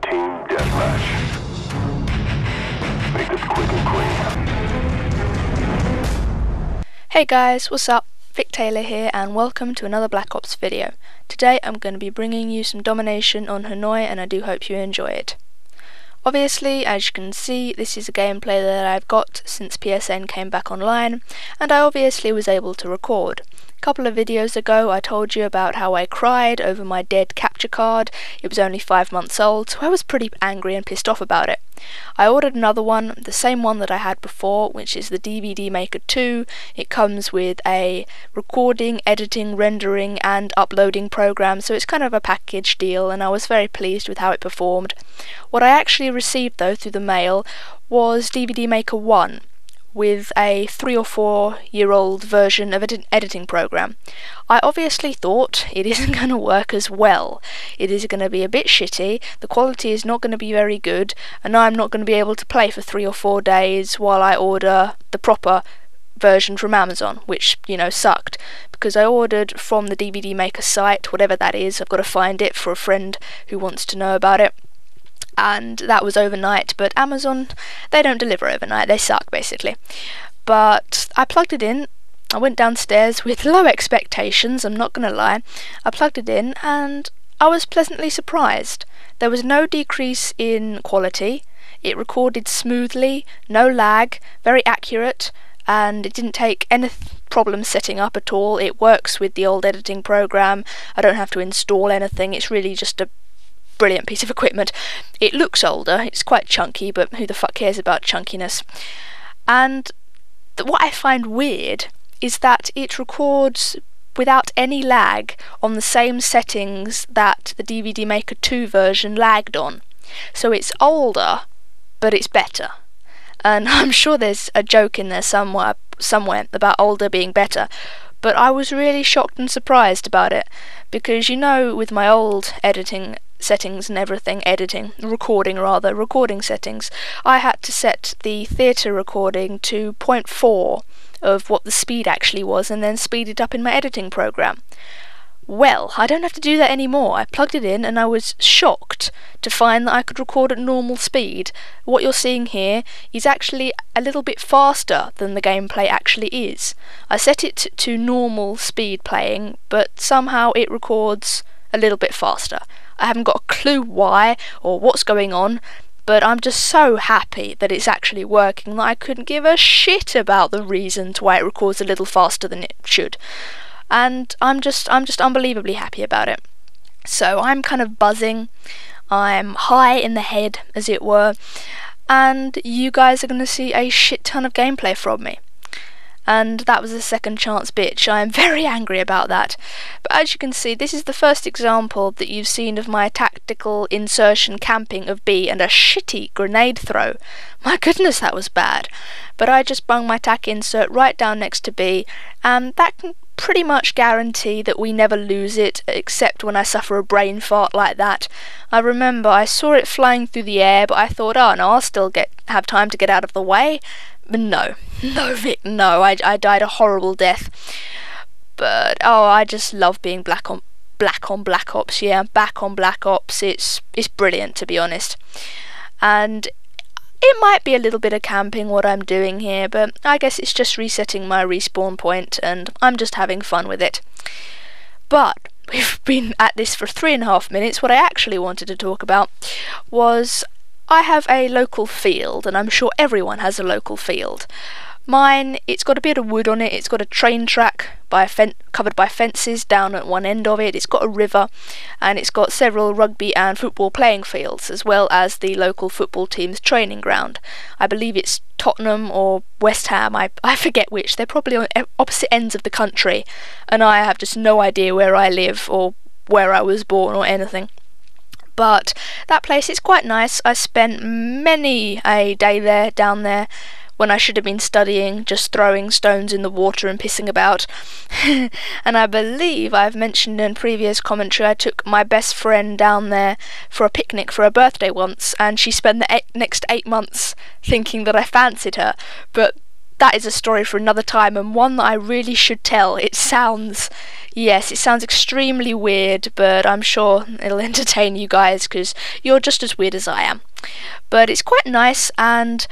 Team deathmatch. Make this quick and clean. Hey guys, what's up? Vic Taylor here and welcome to another Black Ops video. Today I'm going to be bringing you some Domiantion on Hanoi and I do hope you enjoy it. Obviously, as you can see, this is a gameplay that I've got since PSN came back online, and I obviously was able to record. A couple of videos ago I told you about how I cried over my dead capture card. It was only 5 months old, so I was pretty angry and pissed off about it. I ordered another one, the same one that I had before, which is the DVD Maker 2. It comes with a recording, editing, rendering and uploading program, so it's kind of a package deal, and I was very pleased with how it performed. What I actually received though through the mail was DVD Maker 1 with a 3 or 4 year old version of an editing program. I obviously thought it isn't going to work as well. It is going to be a bit shitty, the quality is not going to be very good, and I'm not going to be able to play for 3 or 4 days while I order the proper version from Amazon, which, you know, sucked, because I ordered from the DVD Maker site, whatever that is. I've got to find it for a friend who wants to know about it. And that was overnight, but Amazon, they don't deliver overnight, they suck basically. But I plugged it in, I went downstairs with low expectations, I'm not gonna lie. I plugged it in and I was pleasantly surprised. There was no decrease in quality, it recorded smoothly, no lag, very accurate, and it didn't take any problems setting up at all. It works with the old editing program, I don't have to install anything, it's really just a brilliant piece of equipment. It looks older, it's quite chunky, but who the fuck cares about chunkiness? And what I find weird is that it records without any lag on the same settings that the DVD Maker 2 version lagged on. So it's older, but it's better. And I'm sure there's a joke in there somewhere about older being better, but I was really shocked and surprised about it, because you know, with my old editing settings and everything, recording settings, I had to set the theatre recording to 0.4 of what the speed actually was and then speed it up in my editing program. Well, I don't have to do that anymore. I plugged it in and I was shocked to find that I could record at normal speed. What you're seeing here is actually a little bit faster than the gameplay actually is. I set it to normal speed playing, but somehow it records a little bit faster. I haven't got a clue why or what's going on, but I'm just so happy that it's actually working that I couldn't give a shit about the reasons why it records a little faster than it should. And I'm just unbelievably happy about it. So I'm kind of buzzing, I'm high in the head as it were, and you guys are going to see a shit ton of gameplay from me. And that was a second chance bitch. I am very angry about that. But as you can see, this is the first example that you've seen of my tactical insertion camping of B and a shitty grenade throw. My goodness, that was bad. But I just bung my tac insert right down next to B, and that can pretty much guarantee that we never lose it, except when I suffer a brain fart like that. I remember I saw it flying through the air, but I thought, oh no, I'll still have time to get out of the way. But no, Vic, no, I died a horrible death. But oh, I just love being back on Black Ops. Yeah, back on Black Ops. It's brilliant, to be honest. And it might be a little bit of camping what I'm doing here, but I guess it's just resetting my respawn point, and I'm just having fun with it. But we've been at this for 3.5 minutes. What I actually wanted to talk about was I have a local field, and I'm sure everyone has a local field. Mine, it's got a bit of wood on it, it's got a train track covered by fences down at one end of it, it's got a river, and it's got several rugby and football playing fields, as well as the local football team's training ground. I believe it's Tottenham or West Ham, I forget which. They're probably on opposite ends of the country, and I have just no idea where I live or where I was born or anything. But that place is quite nice. I spent many a day down there, when I should have been studying, just throwing stones in the water and pissing about. And I believe I've mentioned in previous commentary I took my best friend down there for a picnic for her birthday once, and she spent the next 8 months thinking that I fancied her. But that is a story for another time, and one that I really should tell. It sounds extremely weird, but I'm sure it'll entertain you guys because you're just as weird as I am. But it's quite nice, and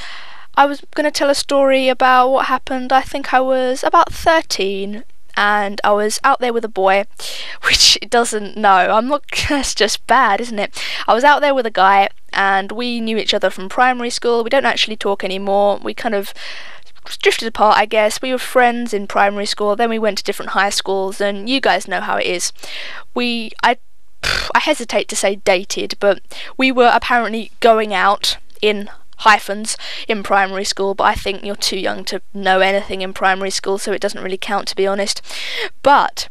I was going to tell a story about what happened. I think I was about 13, and I was out there with a boy, which it doesn't know. I'm not. That's just bad, isn't it? I was out there with a guy, and we knew each other from primary school. We don't actually talk anymore. We kind of drifted apart, I guess. We were friends in primary school, then we went to different high schools, and you guys know how it is. I hesitate to say dated, but we were apparently going out in hyphens in primary school, but I think you're too young to know anything in primary school, so it doesn't really count, to be honest. But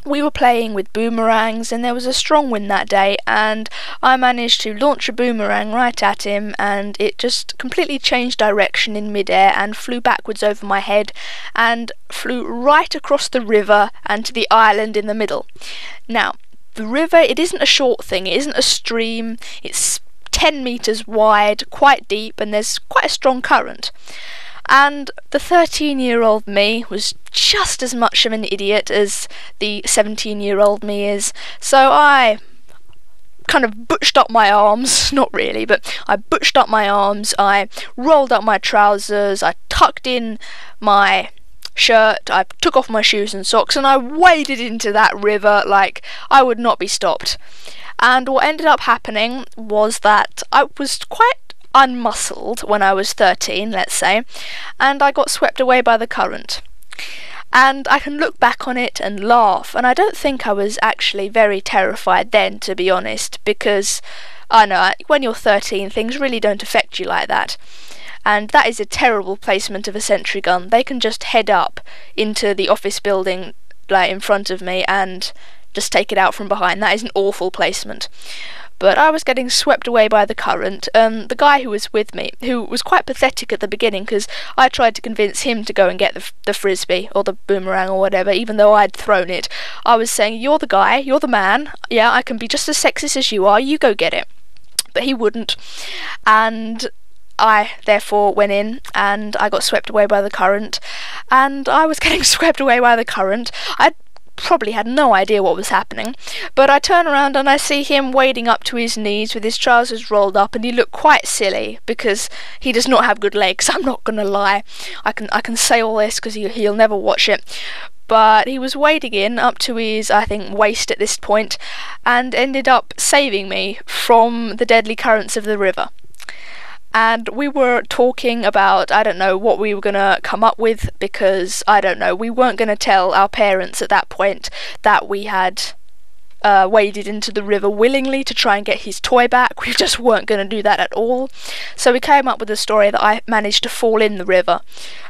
we were playing with boomerangs, and there was a strong wind that day, and I managed to launch a boomerang right at him, and it just completely changed direction in midair and flew backwards over my head and flew right across the river and to the island in the middle. Now, the river, it isn't a short thing, it isn't a stream, it's 10 meters wide, quite deep, and there's quite a strong current. And the 13-year-old me was just as much of an idiot as the 17-year-old me is, so I kind of butched up my arms, not really, but I butched up my arms, I rolled up my trousers, I tucked in my shirt, I took off my shoes and socks, and I waded into that river like I would not be stopped. And what ended up happening was that I was quite unmuscled when I was 13, let's say, and I got swept away by the current. And I can look back on it and laugh, and I don't think I was actually very terrified then, to be honest, because I know when you're 13 things really don't affect you like that. And that is a terrible placement of a sentry gun. They can just head up into the office building like in front of me and just take it out from behind. That is an awful placement. But I was getting swept away by the current. The guy who was with me, who was quite pathetic at the beginning because I tried to convince him to go and get the frisbee or the boomerang or whatever, even though I'd thrown it. I was saying, you're the guy, you're the man, yeah, I can be just as sexist as you are, you go get it. But he wouldn't, and I therefore went in and I got swept away by the current, and I was getting swept away by the current. I probably had no idea what was happening, but I turn around and I see him wading up to his knees with his trousers rolled up, and he looked quite silly because he does not have good legs. I'm not gonna lie, I can say all this because he'll never watch it, but he was wading in up to his, I think, waist at this point, and ended up saving me from the deadly currents of the river. And we were talking about, I don't know what we were going to come up with, because, I don't know, we weren't going to tell our parents at that point that we had waded into the river willingly to try and get his toy back. We just weren't going to do that at all. So we came up with a story that I managed to fall in the river.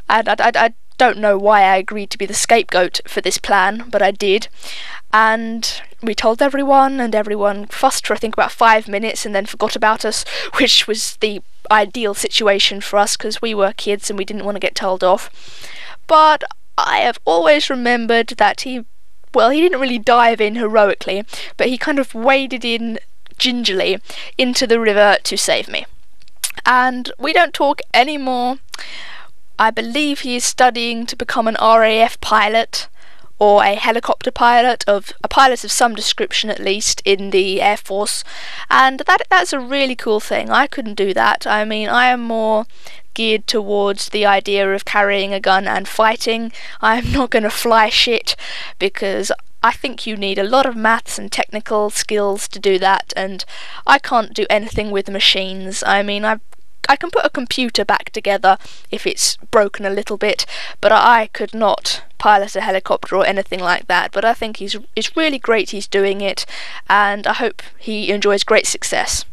And I don't know why I agreed to be the scapegoat for this plan, but I did. And we told everyone, and everyone fussed for I think about 5 minutes and then forgot about us, which was the ideal situation for us because we were kids and we didn't want to get told off. But I have always remembered that he didn't really dive in heroically, but he kind of waded in gingerly into the river to save me. And we don't talk anymore. I believe he is studying to become an RAF pilot, or a helicopter pilot, a pilot of some description at least, in the Air Force, and that's a really cool thing. I couldn't do that. I mean, I am more geared towards the idea of carrying a gun and fighting. I'm not going to fly shit, because I think you need a lot of maths and technical skills to do that, and I can't do anything with machines. I mean, I can put a computer back together if it's broken a little bit, but I could not pilot a helicopter or anything like that. But I think it's really great he's doing it, and I hope he enjoys great success.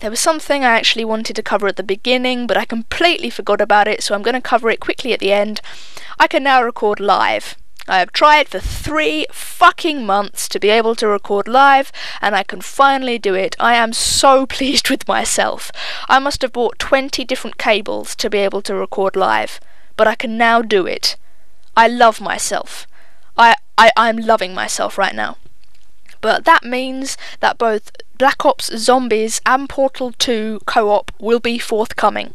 There was something I actually wanted to cover at the beginning, but I completely forgot about it, so I'm going to cover it quickly at the end. I can now record live. I have tried for 3 fucking months to be able to record live, and I can finally do it. I am so pleased with myself. I must have bought 20 different cables to be able to record live, but I can now do it. I love myself. I'm loving myself right now. But that means that both Black Ops Zombies and Portal 2 co-op will be forthcoming.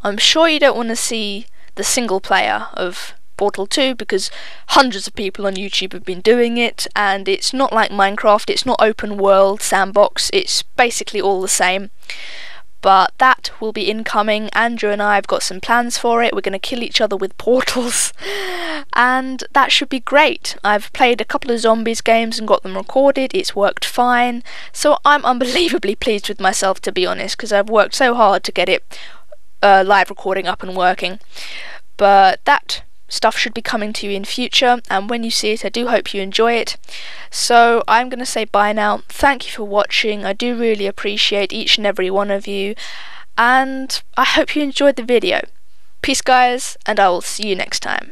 I'm sure you don't want to see the single player of Portal 2 because hundreds of people on YouTube have been doing it, and it's not like Minecraft, it's not open world sandbox, it's basically all the same. But that will be incoming. Andrew and I have got some plans for it. We're going to kill each other with portals and that should be great. I've played a couple of zombies games and got them recorded. It's worked fine, so I'm unbelievably pleased with myself, to be honest, because I've worked so hard to get it live recording up and working. But that stuff should be coming to you in future, and when you see it I do hope you enjoy it. So I'm going to say bye now. Thank you for watching. I do really appreciate each and every one of you, and I hope you enjoyed the video. Peace guys, and I will see you next time.